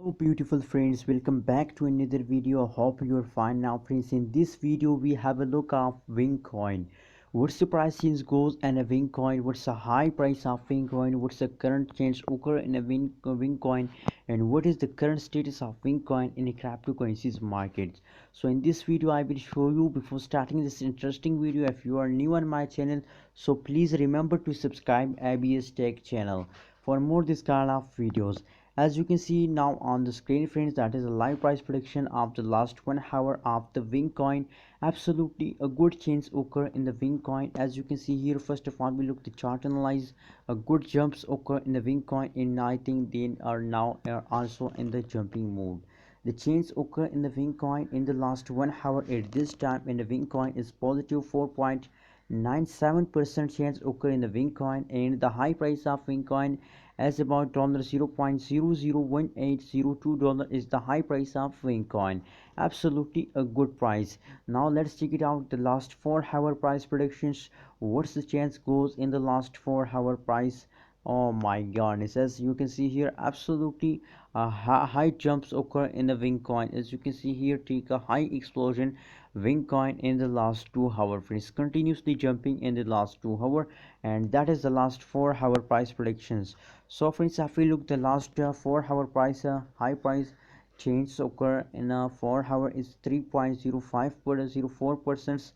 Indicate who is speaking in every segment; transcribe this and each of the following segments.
Speaker 1: Hello beautiful friends, welcome back to another video. I hope you're fine now friends. In this video we have a look of wing coin. What's the price change goes in a wing coin, what's the high price of wing coin, what's the current change occur in a wing coin, and what is the current status of wing coin in a cryptocurrencies market. So in this video I will show you. Before starting this interesting video, if you are new on my channel, so please remember to subscribe ABS Tech channel for more this kind of videos. As you can see now on the screen friends, that is a live price prediction of the last 1 hour of the wing coin. Absolutely a good change occur in the wing coin. As you can see here, first of all we look the chart analyze. A good jumps occur in the wing coin, and I think they are now also in the jumping mode. The change occur in the wing coin in the last 1 hour. At this time in the wing coin is positive 4.97% change occur in the wing coin, and the high price of wing coin as about $0.001802 is the high price of wing coin. Absolutely a good price. Now let's check it out the last 4 hour price predictions. What's the chance goes in the last 4 hour price? Oh my goodness, as you can see here, absolutely high jumps occur in the wing coin. As you can see here, take a high explosion wing coin in the last 2 hour friends, continuously jumping in the last 2 hour, and that is the last 4 hour price predictions. So friends, if we look the last 4 hour price, high price change occur in a 4 hour is 3.0504%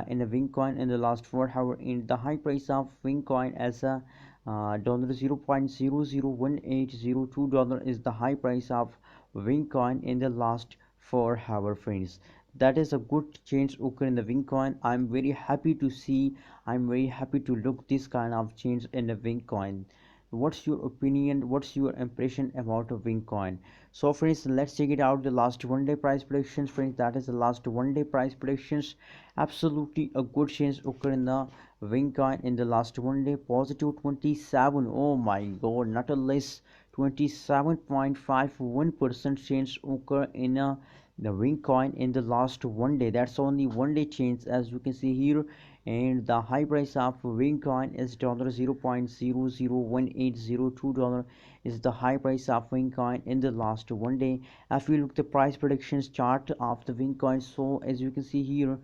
Speaker 1: in the wing coin in the last 4 hour. In the high price of wing coin as a $0.001802 is the high price of wing coin in the last 4 hour friends. That is a good change occur in the wing coin. I'm very happy to see, I'm very happy to look this kind of change in the wing coin. What's your opinion, what's your impression about a wing coin? So friends, let's check it out the last 1 day price predictions friends. That is the last 1 day price predictions. Absolutely a good change occur in the wing coin in the last 1 day, positive 27. Oh my god, not a less 27.51% change occur in the wing coin in the last 1 day. That's only 1 day change, as you can see here. And the high price of wing coin is $0.001802 is the high price of wing coin in the last 1 day. If we look the price predictions chart of the wing coin, so as you can see here,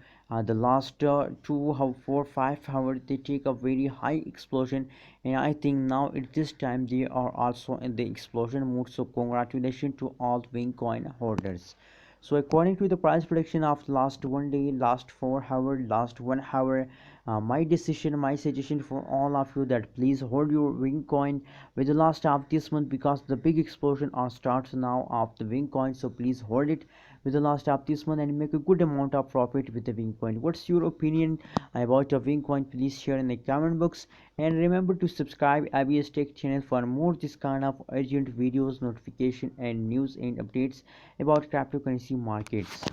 Speaker 1: the last 5 hours they take a very high explosion, and I think now at this time they are also in the explosion mode. So congratulations to all wing coin holders. So according to the price prediction of last 1 day, last 4 hour, last 1 hour, my decision, my suggestion for all of you, that please hold your wing coin with the last of this month, because the big explosion starts now of the wing coin. So please hold it with the last of this month and make a good amount of profit with the wing coin. What's your opinion about a wing coin? Please share in the comment box, and remember to subscribe ABS Tech channel for more this kind of urgent videos, notification and news and updates about cryptocurrency markets.